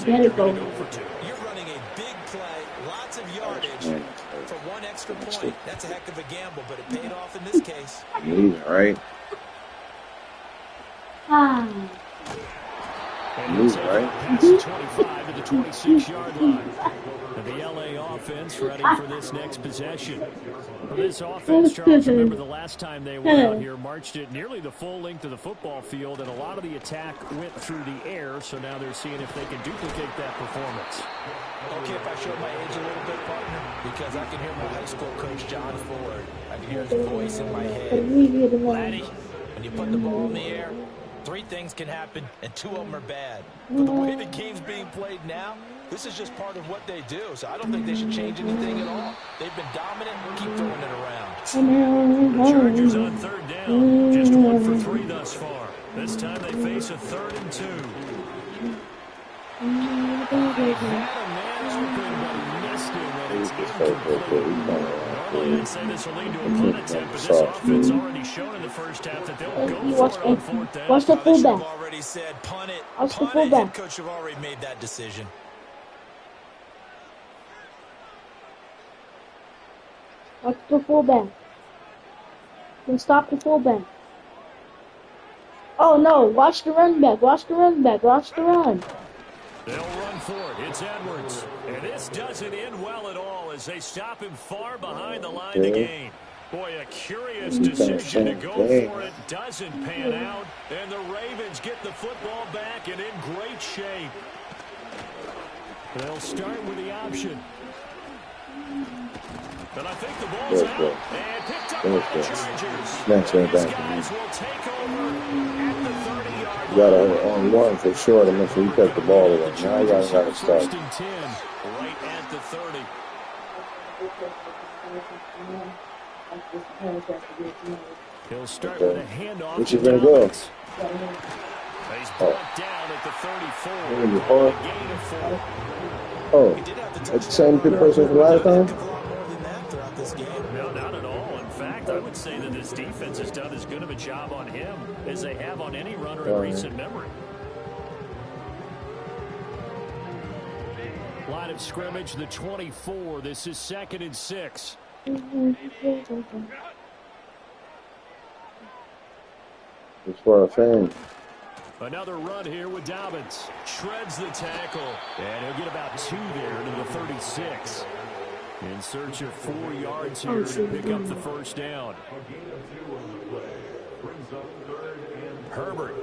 defense, and you're going to go for 2. You're running a big play, lots of yardage for 1 extra point. That's a heck of a gamble, but it paid off in this case. Right? And he'll take it past the 25 to the 26-yard line. The LA offense ready for this next possession. Well, this offense, Charles, remember the last time they were out here, marched it nearly the full length of the football field, and a lot of the attack went through the air, so now they're seeing if they can duplicate that performance. Okay, if I show my age a little bit, partner, because I can hear my high school coach, John Ford. I can hear his voice in my head. Laddie, when you put the ball in the air, 3 things can happen, and 2 of them are bad. But the way the game's being played now, this is just part of what they do, so I don't think they should change anything at all. They've been dominant. Keep throwing it around. The Chargers on 3rd down. Just 1 for 3 thus far. This time they face a 3rd and 2. They've had a man open, but he missed him, and it's incomplete. Normally I'd say this will lead to a punt attempt, but this offense already shown in the first half that they'll go for it on 4th down. Watch the fullback. Already said punt it. Watch the fullback. Coach have already made that decision. Watch the fullback. Then stop the fullback. Oh no, watch the running back. Watch the running back. Watch the run. They'll run for it. It's Edwards. And this doesn't end well at all as they stop him far behind the line to gain. Boy, a curious decision to go for it. Doesn't pan out. And the Ravens get the football back and in great shape. They'll start with the option. But I think the ball's out and picked up by the Chargers. Snatch that back. Guys will take over at the 30-yard line. You got on 1 for sure to make sure you catch the ball away. Now you got to start. 1st and 10, right at the 30. He'll start with a handoff. Which is going to go? He's brought down at the 34. Gain of 4. Oh, that's the same person from last time? No, not at all. In fact, I would say that this defense has done as good of a job on him as they have on any runner in recent memory. Line of scrimmage, the 24. This is 2nd and 6. It's for a fan. Another run here with Dobbins. Shreds the tackle. And he'll get about 2 there to the 36. In search of 4 yards here to pick up the 1st down. Herbert.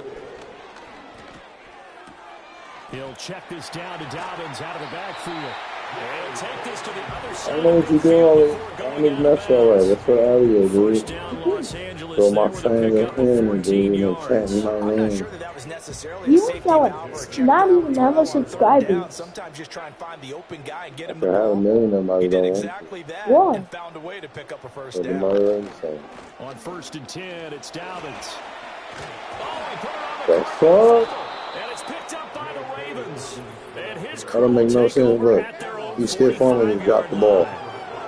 He'll check this down to Dobbins out of the backfield. And take this to the other side. I don't know what you're doing. I don't even mess all right. That's what I do, dude. Throw my fans at him and dude, and chant my name. You don't not even have a subscriber. Sometimes just try and find the open guy and get him I have a million of my did exactly that and found a way to pick up a 1st down. On 1st and 10, it's Dobbins. That's all. And it's picked up by the Ravens. And his That don't make no sense. Look, he stiff on and he dropped the ball.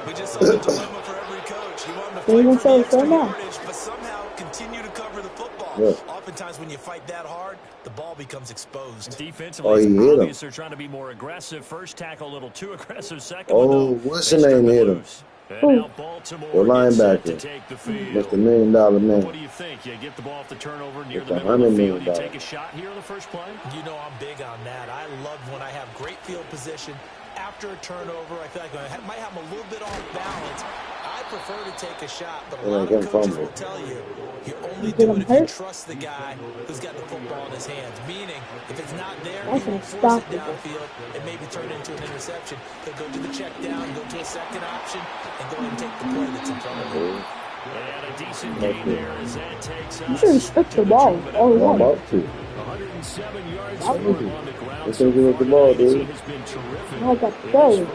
We just saw the dilemma for every coach. You want him to fight for extra yardage, but somehow continue to cover the football. Yeah. Oftentimes when you fight that hard, the ball becomes exposed. He Defensively, hit obvious they're trying to be more aggressive. First tackle a little too aggressive. Second what's the name hit him? And now Baltimore the linebacker. Mr. $1 Million Man. What do you think? You get the ball off the turnover near it's the middle of the field. $100 You million. take a shot here on the first play? You know I'm big on that. I love when I have great field position. After a turnover, I feel like I might have them a little bit off balance. I prefer to take a shot, but a lot of coaches will tell you you only do it if you trust the guy who's got the football in his hands. Meaning, if it's not there, he won't force it downfield and maybe turn it into an interception. He'll go to the check down, go to a second option, and go ahead and take the play that's in front of him. And a decent gain there as that takes us. You should respect the ball. All I'm one. about to. 107 yards for him on the ground. Let's go with the ball, dude. Has been terrific I got the goal.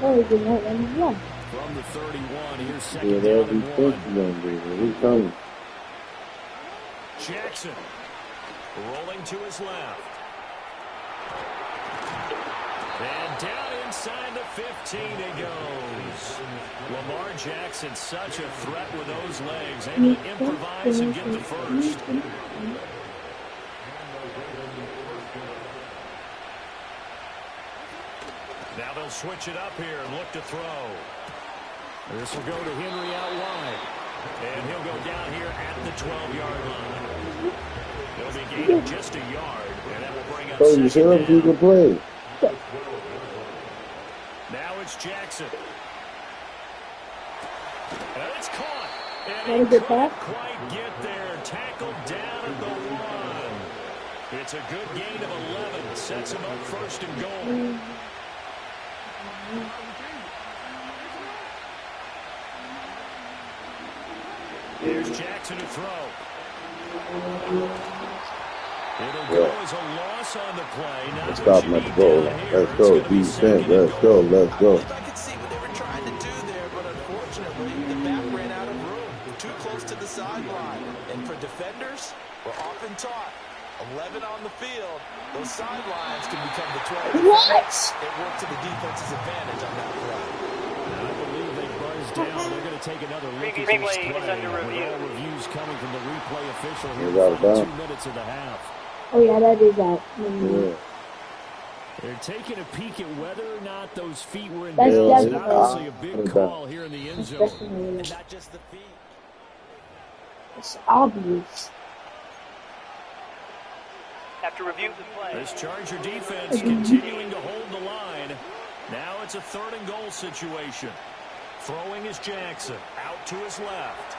Oh, good night, and one. From the 31, here's Yeah, second that'll down be and thinking 1. on dude. He's coming. Jackson rolling to his left. And down inside the 15 it goes. Lamar Jackson, such a threat with those legs. Able to improvise and get the first. Now they'll switch it up here and look to throw. This will go to Henry out wide. And he'll go down here at the 12-yard line. He'll be gaining just a yard, and that will bring up you second said you down. could play. Now it's Jackson. And it's caught. And Wanna he get couldn't back? quite get there. Tackled down at the 1. It's a good gain of 11. Sets him up first and goal. Here's Jackson to throw. It'll go as a loss on the play. Not Let's what stop you him at need the goal down line. here. Let's It's go, gonna be defense. second Let's and go, goal. let's go. I could see what they were trying to do there, but unfortunately, the back ran out of room. Too close to the sideline. And for defenders, we're often taught 11 on the field. Those sidelines can become the 12. What? It worked to the defense's advantage on that play. I believe they buzzed down. They're going to take another look at this Replay play. is under review. With all reviews coming from the replay official here He's out in of the final bounds. 2 minutes of the half. Oh yeah, that is out. Yeah. They're taking a peek at whether or not those feet were in That's bounds. And definitely- obviously a big call here in the end It's zone. definitely And not just the feet. it's obvious. After review the play. This Charger defense continuing to hold the line. Now it's a 3rd and goal situation. Throwing is Jackson. Out to his left.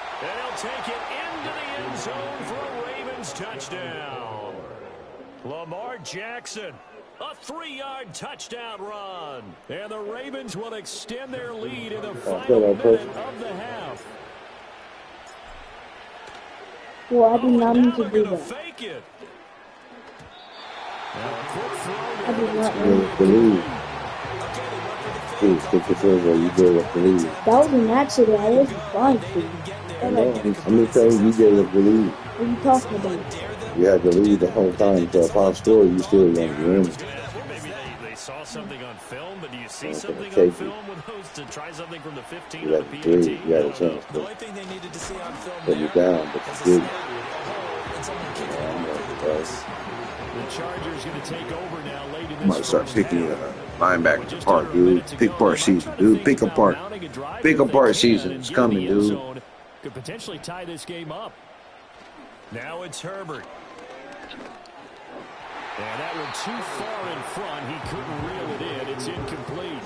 And he'll take it into the end zone for a Ravens touchdown. Lamar Jackson, a 3-yard touchdown run. And the Ravens will extend their lead in the final minute of the half. Well, I did not Now mean to they're do going to that. fake it. Now a quick throw I did there. not You mean. gotta believe. Please, take the silver. You gave us believe. That was an accident. I wasn't trying to. I know. I'm just telling you, you gave us believe. What are you talking about? You had to lead the whole time. So if I score, you still gonna win. Maybe they saw something on film, but do you see Yeah, something take on it. film with those to try something from the 15 You or got the to breathe. PAT? You had a I don't know. chance The to only thing they needed to see on film put me there down, but was you a didn't. snap, a hole, and someone kicking it I'm through the like, place. The Chargers going to take over now late in I'm about to this start first picking half. linebackers Just apart, under a minute dude. to Pick go. apart They season, might try to dude. think Pick about apart. mounting a drive Pick if they apart can season. and It's get coming, in the end dude. zone. Could potentially tie this game up. Now it's Herbert. And that one too far in front. He couldn't reel it in. It's incomplete.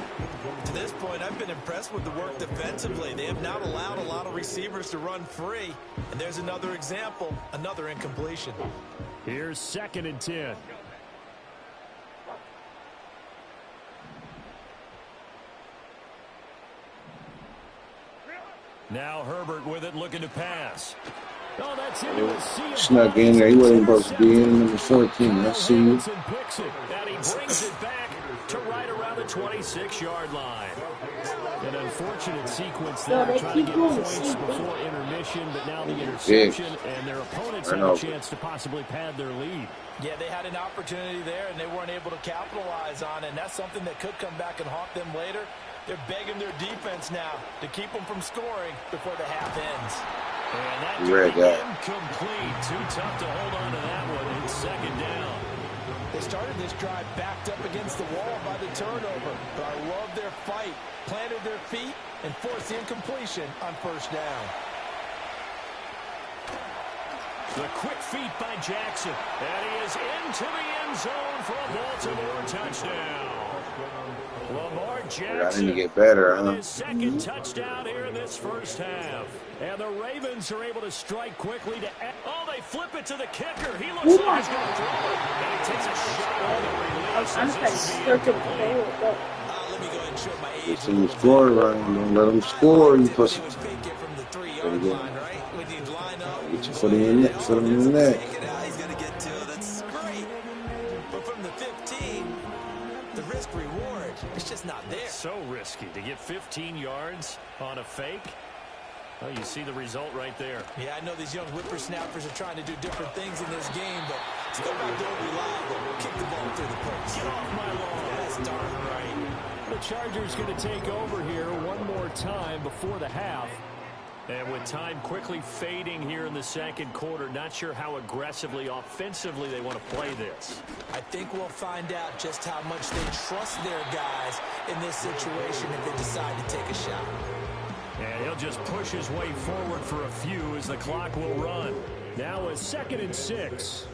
To this point, I've been impressed with the work defensively. They have not allowed a lot of receivers to run free. And there's another example, another incompletion. Here's 2nd and 10. Now Herbert with it, looking to pass. Oh, that's into a sea of Snuck in there. He wasn't supposed to be in number 14. I see you. Robinson picks it, and he brings it back to right around the 26-yard line. An unfortunate sequence No, there, they trying to keep get doing the points same thing. before intermission, but now the interception, and their opponents Turn have a over. chance to possibly pad their lead. Yeah, they had an opportunity there, and they weren't able to capitalize on it. And that's something that could come back and haunt them later. They're begging their defense now to keep them from scoring before the half ends. And that You read that. incomplete. Too tough to hold on to that one. It's 2nd down. They started this drive backed up against the wall by the turnover, but I love their fight. Planted their feet and forced the incompletion on 1st down. The quick feet by Jackson. And he is into the end zone for a Baltimore touchdown. Lamar I Jackson need to get better, with huh? his 2nd touchdown here in this first half. And the Ravens are able to strike quickly to oh, they flip it to the kicker. He looks like he's going to throw it. And he takes a shot on the release. I'm as trying to this will be start to incomplete. play. Let me go ahead and show my age. You see you score, Ryan. Don't let them score, you pussy. They would fake it from the 3-yard There you go. line, right? When you line up, Get your foot in the neck. Foot in the neck. take it out, he's going to get to it. That's great. But from the 15, the risk reward, it's just not there. So risky to get 15 yards on a fake. Well, you see the result right there. Yeah, I know these young whippersnappers are trying to do different things in this game, but let's go back to what we reliable. Kick the ball through the post. Get off my lawn. That's darn right. The Chargers going to take over here one more time before the half. And with time quickly fading here in the second quarter, not sure how aggressively, offensively they want to play this. I think we'll find out just how much they trust their guys in this situation if they decide to take a shot. And he'll just push his way forward for a few as the clock will run. Now a 2nd and 6.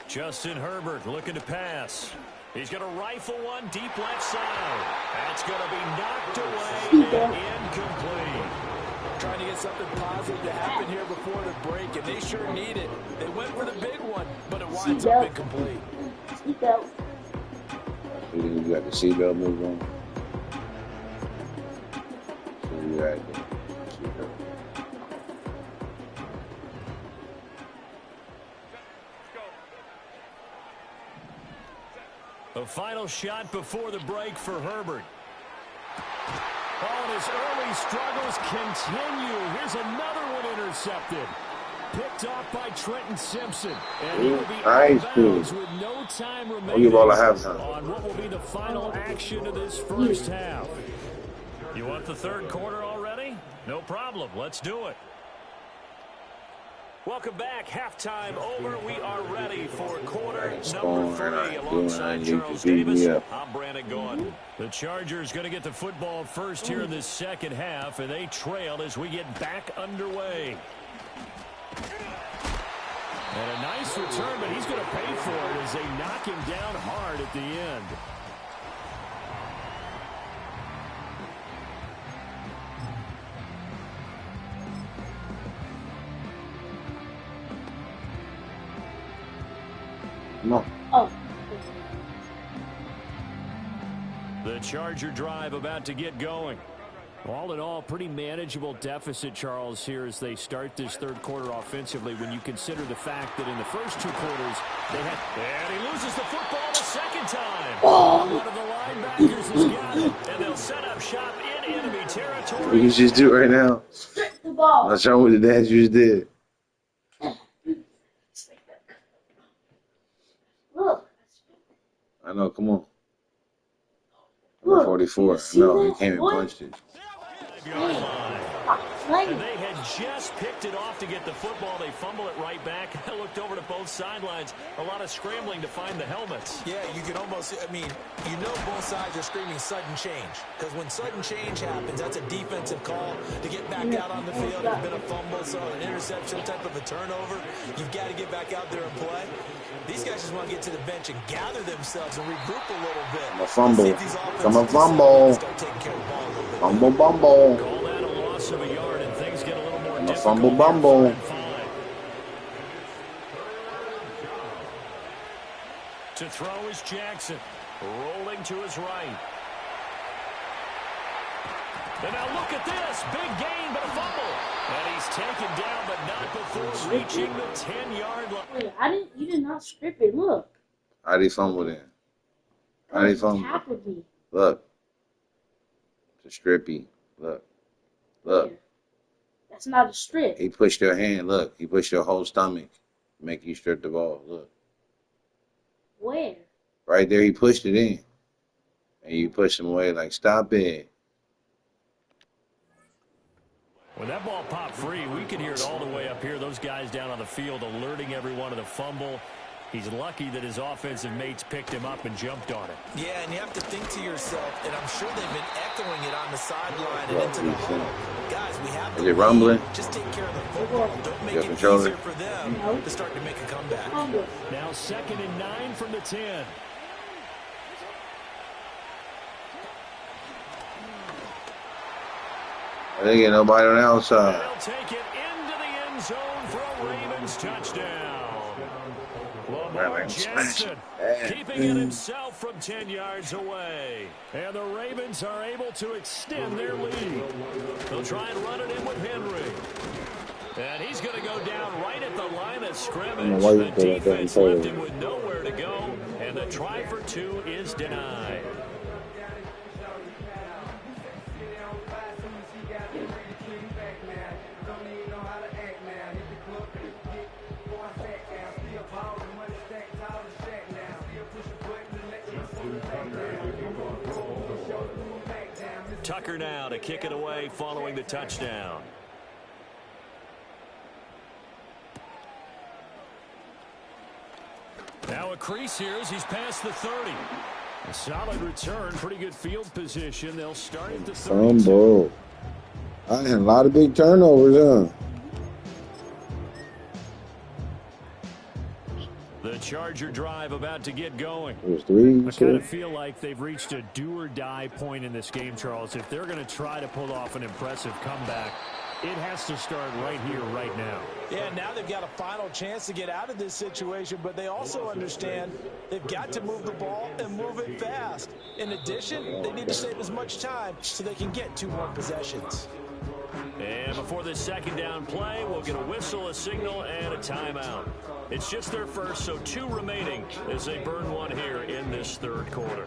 Justin Herbert looking to pass. He's going to rifle one deep left side. That's going to be knocked away and incomplete. Trying to get something positive to happen here before the break, and they sure need it. They went for the big one, but it winds up incomplete. Seatbelt. You got the seatbelt move on. So you got the seatbelt. A final shot before the break for Herbert. Oh, and his early struggles continue. Here's another one intercepted. Picked off by Trenton Simpson. And he will be out of bounds with no time remaining on what will be the final action of this first half. You want the third quarter already? No problem. Let's do it. Welcome back. Halftime over. We are ready for quarter number 3 alongside Charles Davis. I'm Brandon Gaudin. The Chargers going to get the football first here in this second half, and they trail as we get back underway. And a nice return, but he's going to pay for it as they knock him down hard at the end. No. Oh. The Charger drive about to get going. All in all, pretty manageable deficit, Charles, here as they start this third quarter offensively when you consider the fact that in the first 2 quarters they had... And he loses the football the second time. Oh. One of the linebackers has got it, and they'll set up shop in enemy territory. What you just do right now? Strip the ball. I'll show you what the dad just did. Look. I know, come on. Look, 44. you No, he that? came and What? punched it. And they had just picked it off to get the football. They fumble it right back. I looked over to both sidelines. A lot of scrambling to find the helmets. Yeah, you can almost, I mean, you know both sides are screaming sudden change. Because when sudden change happens, that's a defensive call to get back out on the field. There's been a fumble, so an interception, type of a turnover. You've got to get back out there and play. These guys just want to get to the bench and gather themselves and regroup a little bit. I'm a fumble. I'm a fumble. Fumble bumble. Call that a loss of a yard, and things get a little more difficult. Fumble bumble. To throw is Jackson. Rolling to his right. And now look at this. Big gain, but a fumble. And he's taken down, but not before reaching the 10-yard line. Wait, you did not strip it. Look. How did he fumble then? How did he fumble? Tackled me. Look. It's a strippy. Look. Look. Yeah. That's not a strip. He pushed your hand. Look. He pushed your whole stomach. Make you strip the ball. Look. Where? Right there, he pushed it in. And you push him away like, stop it. When that ball popped free, we could hear it all the way up here. Those guys down on the field alerting everyone of the fumble. He's lucky that his offensive mates picked him up and jumped on it. Yeah, and you have to think to yourself, and I'm sure they've been echoing it on the sideline and into the hole. Guys, we have to Is it rumbling? just take care of the football. Don't make You it control easier it? for them to start to make a comeback. Now 2nd and 9 from the 10. I didn't get nobody on the outside. They'll take it into the end zone for a Ravens touchdown. Lamar Jackson keeping it himself from 10 yards away. And the Ravens are able to extend their lead. They'll try and run it in with Henry. And he's going to go down right at the line of scrimmage. The defense left him with nowhere to go. And the try for 2 is denied. Tucker now to kick it away following the touchdown. Now a crease here as he's past the 30. A solid return, pretty good field position. They'll start at the 32. I had a lot of big turnovers, huh? The Charger drive about to get going. There's three. I kind of feel like they've reached a do-or-die point in this game, Charles. If they're going to try to pull off an impressive comeback, it has to start right here, right now. Yeah, now they've got a final chance to get out of this situation, but they also understand they've got to move the ball and move it fast. In addition, they need to save as much time so they can get 2 more possessions. And before this second down play, we'll get a whistle, a signal, and a timeout. It's just their first, so 2 remaining as they burn one here in this third quarter.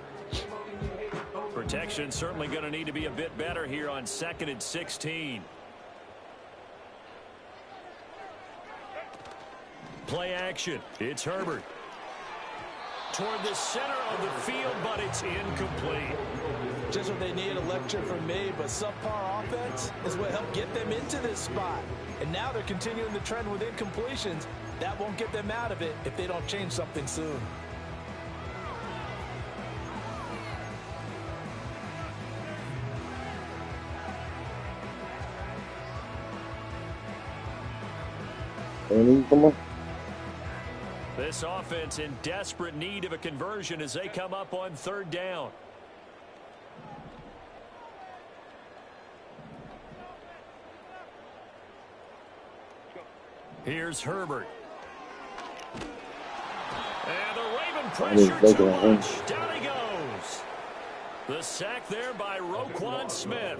Protection certainly going to need to be a bit better here on 2nd and 16. Play action. It's Herbert. Toward the center of the field, but it's incomplete. Just what they need, a lecture from me, but subpar offense is what helped get them into this spot. And now they're continuing the trend with incompletions. That won't get them out of it if they don't change something soon. Come on. This offense in desperate need of a conversion as they come up on 3rd down. Here's Herbert. And the Raven pressure too much. Down he goes. The sack there by Roquan Smith.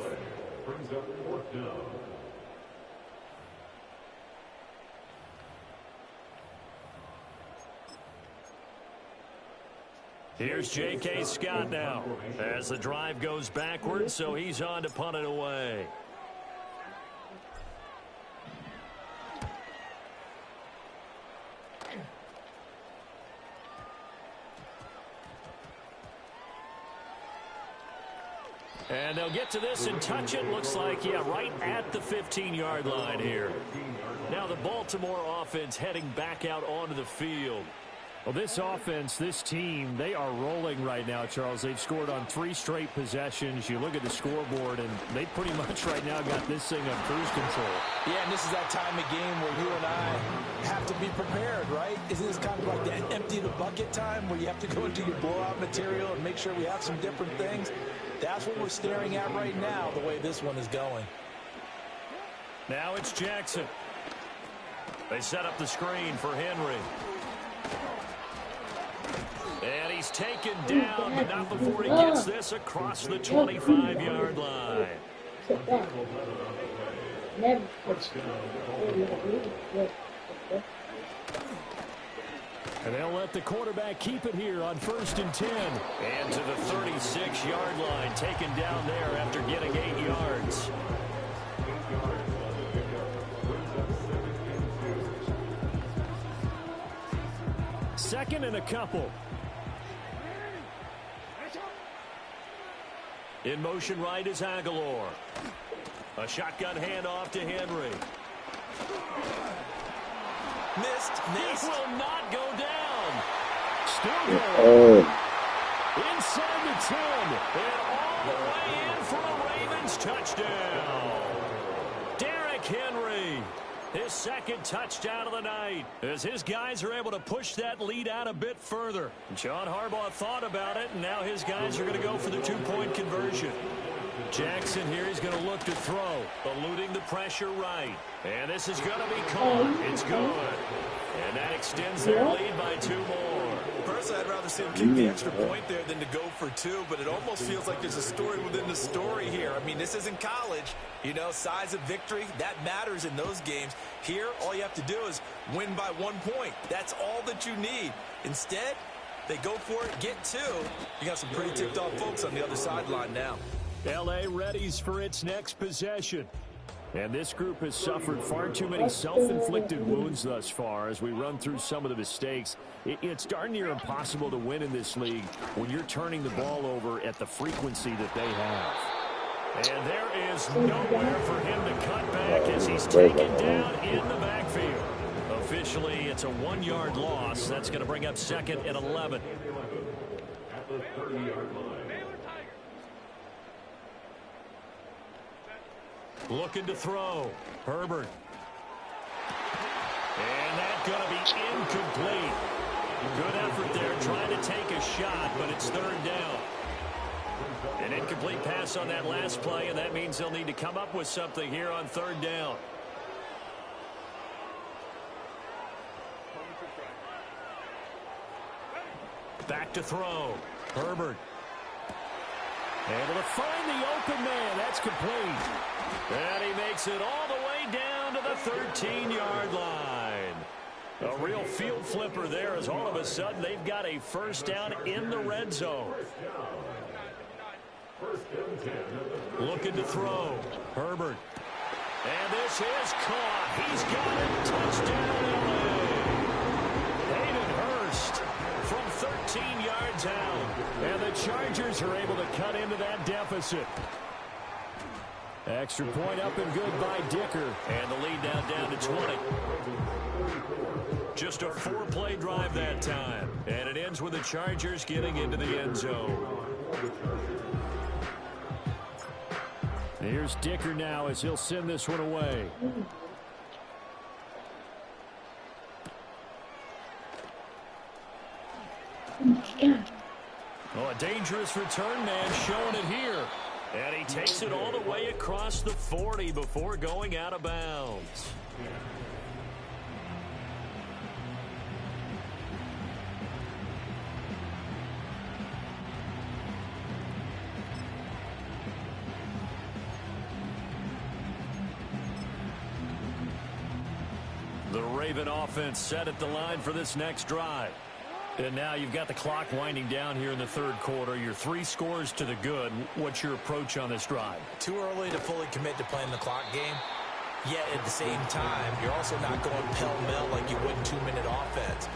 Here's J.K. Scott now as the drive goes backwards, so he's on to punt it away. And they'll get to this and touch it. Looks like, yeah, right at the 15-yard line here. Now the Baltimore offense heading back out onto the field. Well, this offense, this team, they are rolling right now, Charles. They've scored on 3 straight possessions. You look at the scoreboard, and they pretty much right now got this thing on cruise control. Yeah, and this is that time of game where you and I have to be prepared, right? Isn't this kind of like that empty the bucket time where you have to go into your blowout material and make sure we have some different things? That's what we're staring at right now, the way this one is going. Now it's Jackson. They set up the screen for Henry. And he's taken down, but not before he gets this across the 25-yard line. And they'll let the quarterback keep it here on 1st and 10. And to the 36-yard line, taken down there after getting 8 yards. Second and a couple. In motion right is Aguilar. A shotgun handoff to Henry. Missed. He will not go down. Still going. Inside the 10. And all the way in for a Ravens touchdown. Derrick Henry. His 2nd touchdown of the night as his guys are able to push that lead out a bit further. John Harbaugh thought about it, and now his guys are going to go for the 2-point conversion. Jackson here is going to look to throw, eluding the pressure right. And this is going to be caught. It's good. And that extends their lead by 2 more. Personally, I'd rather see him kick the extra point there than to go for 2, but it almost feels like there's a story within the story here. I mean, this isn't college. You know, size of victory, that matters in those games. Here, all you have to do is win by 1 point. That's all that you need. Instead, they go for it, get 2. You got some pretty ticked off folks on the other sideline now. L.A. readies for its next possession. And this group has suffered far too many self-inflicted wounds thus far as we run through some of the mistakes. It's darn near impossible to win in this league when you're turning the ball over at the frequency that they have. And there is nowhere for him to cut back as he's taken down in the backfield. Officially, it's a 1-yard loss. That's going to bring up 2nd and 11. Looking to throw. Herbert. And that's going to be incomplete. Good effort there trying to take a shot, but it's 3rd down. An incomplete pass on that last play, and that means they'll need to come up with something here on 3rd down. Back to throw. Herbert. Able to find the open man. That's complete. And he makes it all the way down to the 13-yard line. A real field flipper there as all of a sudden they've got a 1st down in the red zone. Looking to throw. Herbert. And this is caught. He's got it. Touchdown, LA. Hayden Hurst from 13 yards out. And the Chargers are able to cut into that deficit. Extra point up and good by Dicker. And the lead down to 20. Just a 4-play drive that time. And it ends with the Chargers getting into the end zone. Here's Dicker now as he'll send this one away. Oh, a dangerous return man showing it here. And he takes it all the way across the 40 before going out of bounds. The Raven offense set at the line for this next drive. And now you've got the clock winding down here in the 3rd quarter. You're 3 scores to the good. What's your approach on this drive? Too early to fully commit to playing the clock game. Yet at the same time, you're also not going pell-mell like you would 2-minute offense.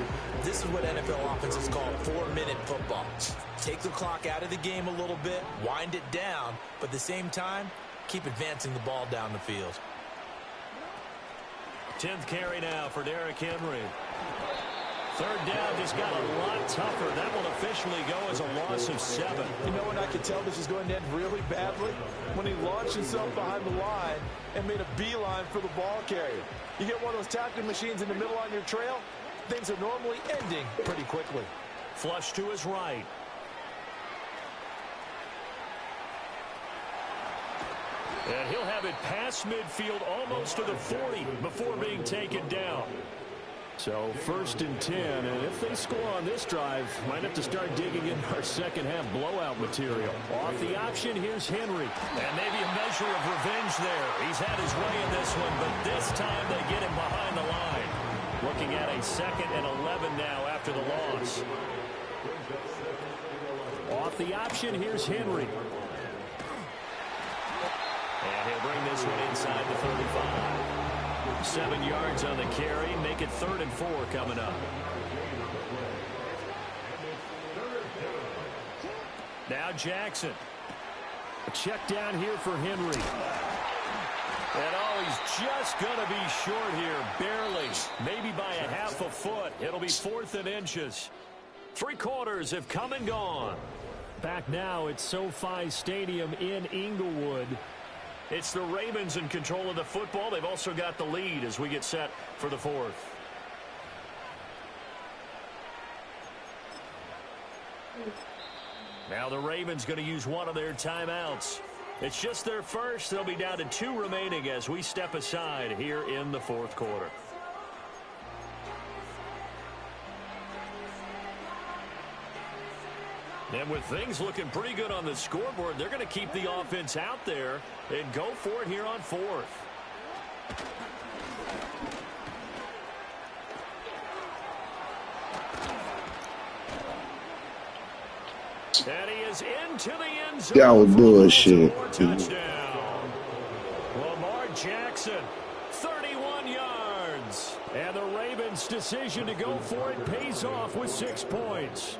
This is what NFL offenses call 4-minute football. Take the clock out of the game a little bit, wind it down, but at the same time, keep advancing the ball down the field. 10th carry now for Derrick Henry. 3rd down just got a lot tougher. That will officially go as a loss of 7. You know when I could tell this was going to end really badly? When he launched himself behind the line and made a beeline for the ball carrier. You get one of those tackling machines in the middle on your trail, things are normally ending pretty quickly. Flush to his right. And he'll have it past midfield almost to the 40 before being taken down. So 1st and 10, and if they score on this drive, might have to start digging in our second-half blowout material. Off the option, here's Henry. And maybe a measure of revenge there. He's had his way in this one, but this time they get him behind the line. Looking at a 2nd and 11 now after the loss. Off the option, here's Henry. And he'll bring this one inside the 35. 7 yards on the carry. Make it 3rd and 4 coming up. Now Jackson. A check down here for Henry. And oh, he's just going to be short here. Barely. Maybe by a half a foot. It'll be 4th and inches. 3 quarters have come and gone. Back now at SoFi Stadium in Inglewood. It's the Ravens in control of the football. They've also got the lead as we get set for the 4th. Now the Ravens going to use one of their timeouts. It's just their first. They'll be down to 2 remaining as we step aside here in the 4th quarter. And with things looking pretty good on the scoreboard, they're going to keep the offense out there and go for it here on 4th. And he is into the end zone. That was bullshit. Touchdown. Lamar Jackson, 31 yards. And the Ravens' decision to go for it pays off with 6 points.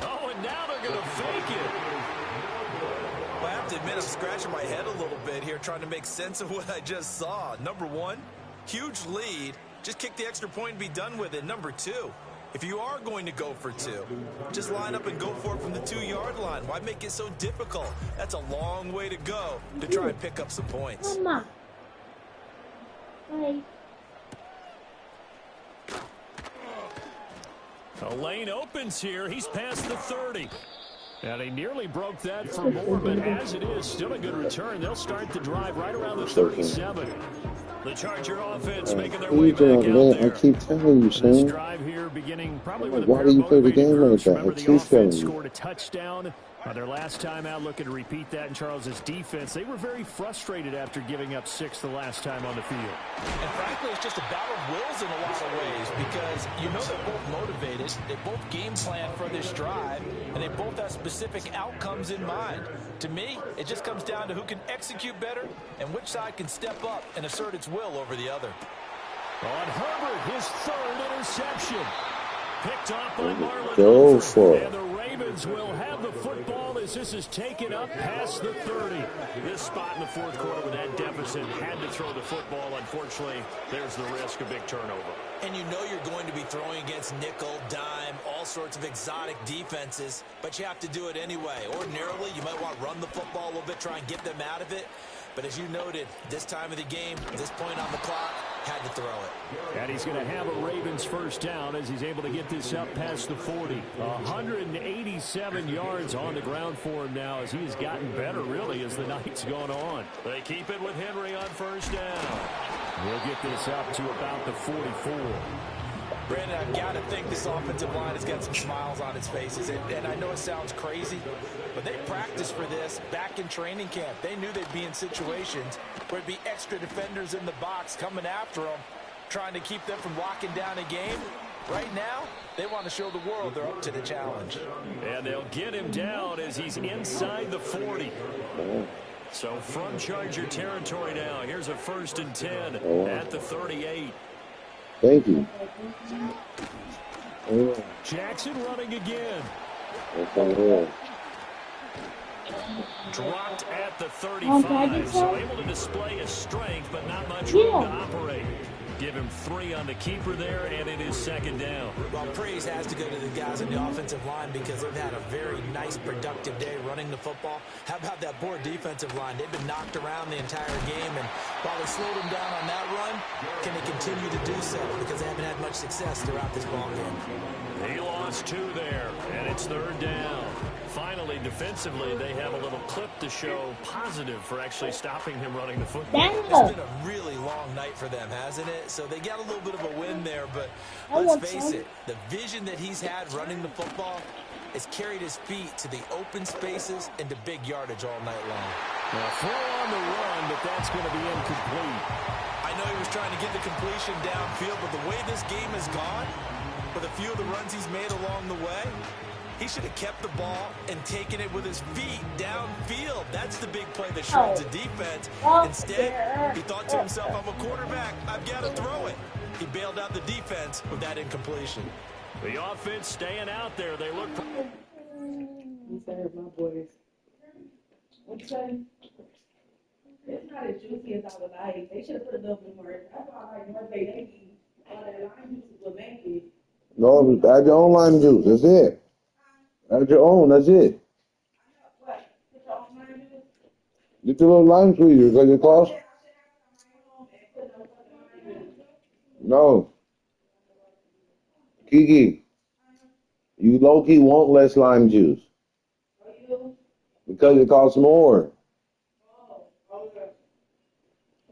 Oh, and now they're going to fake it. Well, I have to admit, I'm scratching my head a little bit here trying to make sense of what I just saw. Number one, huge lead. Just kick the extra point and be done with it. Number two, if you are going to go for two, just line up and go for it from the 2-yard line. Why make it so difficult? That's a long way to go to try and pick up some points. Mama. Hi. A lane opens here. He's past the 30. And he nearly broke that for more, but as it is, still a good return. They'll start the drive right around the 37. The Charger offense making their way back out there. I keep telling you, son. This drive here beginning probably with Why do you play the game like that? Remember, I the keep telling offense you. scored a touchdown. Their last time out, looking to repeat that in Charles's defense. They were very frustrated after giving up 6 the last time on the field. And frankly, it's just a battle of wills in a lot of ways because you know they're both motivated. They both game plan for this drive, and they both have specific outcomes in mind. To me, it just comes down to who can execute better and which side can step up and assert its will over the other. On Herbert, his 3rd interception. Picked off by Marlon Go Humphrey. for it. And the Ravens will have the football as this is taken up past the 30. This spot in the 4th quarter with that deficit had to throw the football. Unfortunately, there's the risk of big turnover. And you know you're going to be throwing against nickel, dime, all sorts of exotic defenses, but you have to do it anyway. Ordinarily, you might want to run the football a little bit, try and get them out of it. But as you noted, this time of the game, this point on the clock, had to throw it. And he's going to have a Ravens first down as he's able to get this up past the 40. 187 yards on the ground for him now as he's gotten better, really, as the night's gone on. They keep it with Henry on first down. We'll get this up to about the 44. Brandon, I've got to think this offensive line has got some smiles on its faces. And I know it sounds crazy, but they practiced for this back in training camp. They knew they'd be in situations where it'd be extra defenders in the box coming after them, trying to keep them from locking down a game. Right now, they want to show the world they're up to the challenge. And they'll get him down as he's inside the 40. So from Charger territory now, here's a 1st and 10 at the 38. Thank you. Jackson running again. Dropped at the 35, so able to display his strength, but not much room to operate. Give him 3 on the keeper there, and it is 2nd down. Well, praise has to go to the guys on the offensive line because they've had a very nice, productive day running the football. How about that poor defensive line? They've been knocked around the entire game, and while they slowed them down on that run, can they continue to do so? Because they haven't had much success throughout this ballgame. He lost 2 there, and it's 3rd down. Finally, defensively, they have a little clip to show positive for actually stopping him running the football. It's been a really long night for them, hasn't it? So they got a little bit of a win there, but let's face it, the vision that he's had running the football has carried his feet to the open spaces and to big yardage all night long. Now, throw on the run, but that's going to be incomplete. I know he was trying to get the completion downfield, but the way this game has gone, with a few of the runs he's made along the way, he should have kept the ball and taken it with his feet downfield. That's the big play that shreds a defense. Instead, he thought to himself, I'm a quarterback. I've got to throw it. He bailed out the defense with that incompletion. The offense staying out there. They look... He said, my boys. What'd you say? It's not as juicy as I would like. They should have put a little bit more. That's why I like North Bay. They eat all that lime juice with Banky. No, add your own lime juice. That's it. Add your own. That's it. What? Put your own lime juice? Get your little lime squeezer because it costs. No. Kiki, you low-key want less lime juice. Because it costs more.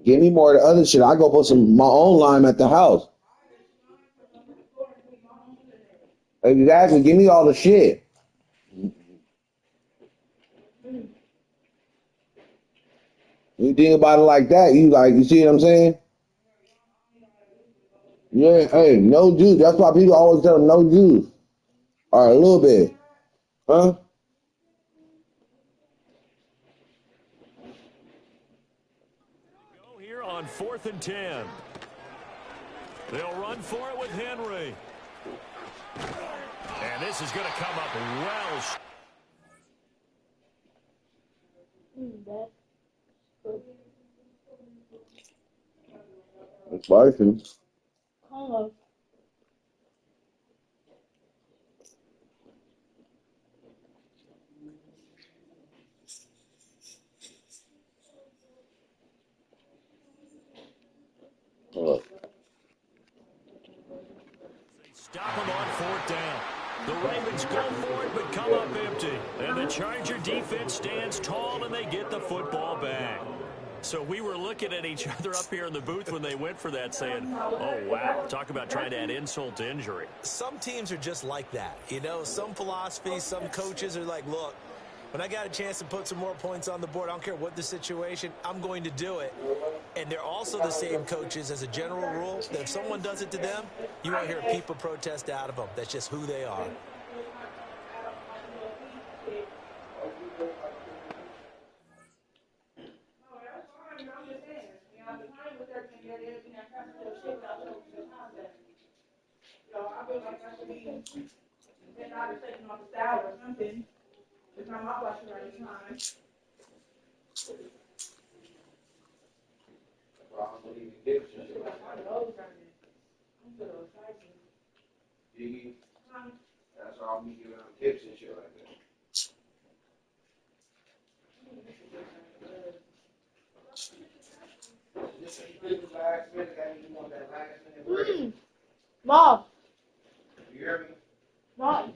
Give me more of the other shit. I go put some my own lime at the house. Exactly. Give me all the shit. You think about it like that, you see what I'm saying? Yeah, hey, no juice. That's why people always tell them no juice. Or a little bit. Huh? Go here on 4th and 10. They'll run for it with Henry. And this is going to come up well. Spicy. Kind of. Oh. They stop him on 4th down. The Ravens go for it, but come up empty. And the Charger defense stands tall, and they get the football back. So we were looking at each other up here in the booth when they went for that, saying, oh, wow, talk about trying to add insult to injury. Some teams are just like that. You know, some philosophies, some coaches are like, look, when I got a chance to put some more points on the board, I don't care what the situation, I'm going to do it. And they're also the same coaches as a general rule that if someone does it to them, you won't hear people protest out of them. That's just who they are. I feel like I should be $10 taken off the salary or something. It's not my watch right time. That's all me giving them tips and shit like that. This last minute, you want that last minute break. Mom. You hear me? Mom.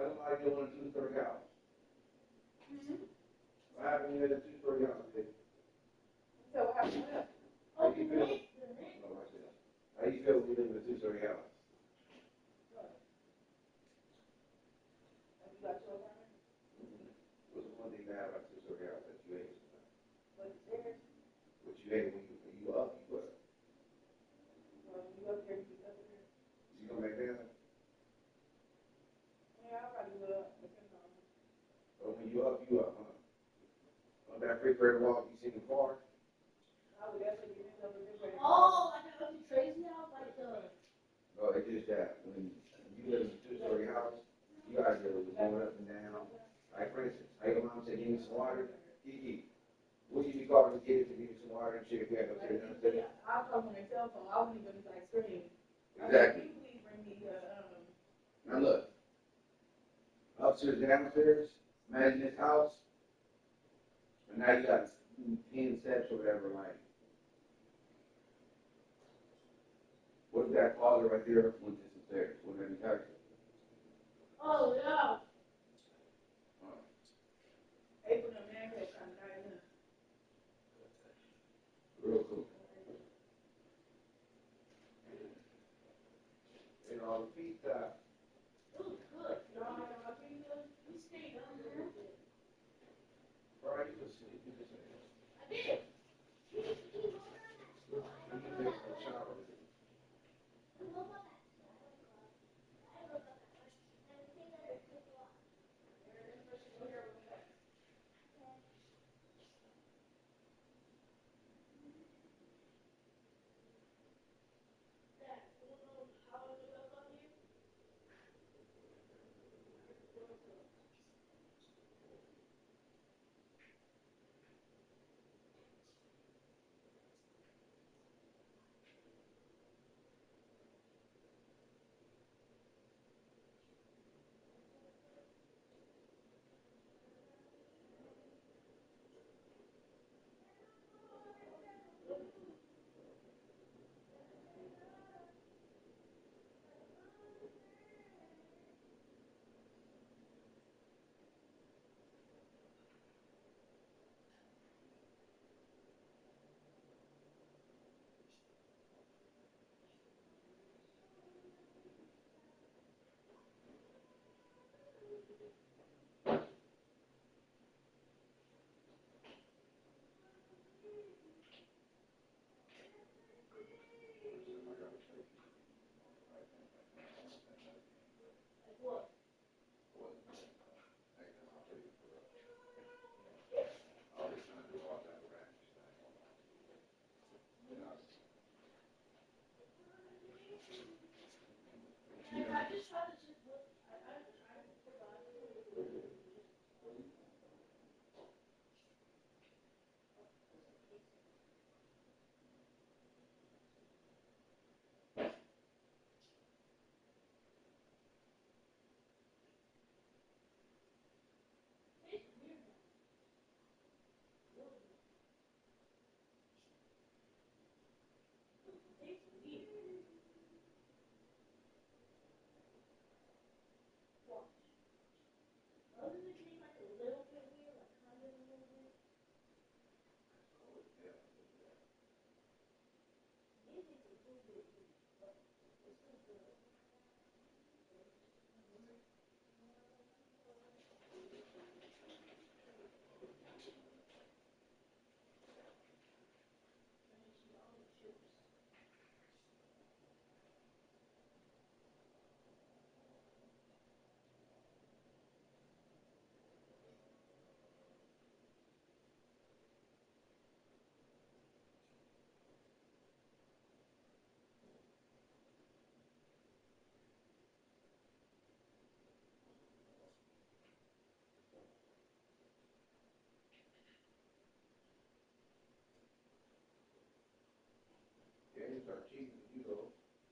That's like you want a two-story house. What happened to the two-story house? So what happened to that? How you feel? No, watch this. How you feel when you live in a two-story house? What's the one thing bad about a two-story house that you hate? What you hate when you up, you what? You up there, you up there. You gonna make that? Yeah, I'll probably go up. But when you up, huh? On that refrigerator walk, you see the car? I would definitely get into the refrigerator. Oh, like I was Tracy house, like the. No, it's just that when you live in a two-story house, you guys are going up and down. Like for instance, how your mom said, "Give me some water." Kiki, would you be calling the kids to give you some water and shit if you had no shit downstairs? I'll call on my cell phone. I wouldn't even like scream. Exactly. Please bring me Now look, upstairs, downstairs. Imagine this house, and now you got 10 steps or whatever. Like, what if that closet right there went to some stairs? Wouldn't that be tight? Oh yeah. April and man had kind of died in. Real cool. And all the pizza. It was good. Y'all had my pizza? We stayed up there. All right, you just sleep. I did. You take a shower.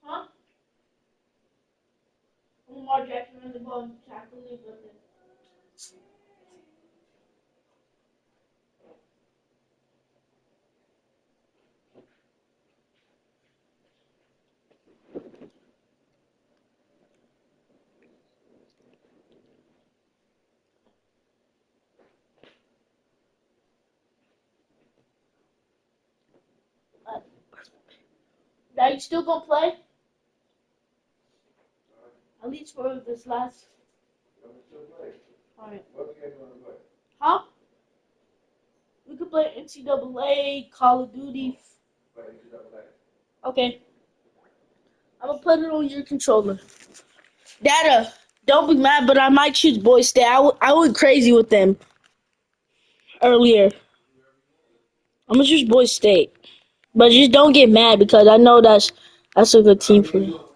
Huh? Lamar Jackson ran the ball and tackled me, but then. Now you still gonna play? At least for this last. Alright. Huh? We could play NCAA, Call of Duty. Okay. I'm gonna put it on your controller. Dada, don't be mad, but I might choose Boys State. I went crazy with them earlier. I'm gonna choose Boys State. But just don't get mad because I know that's a good team for you.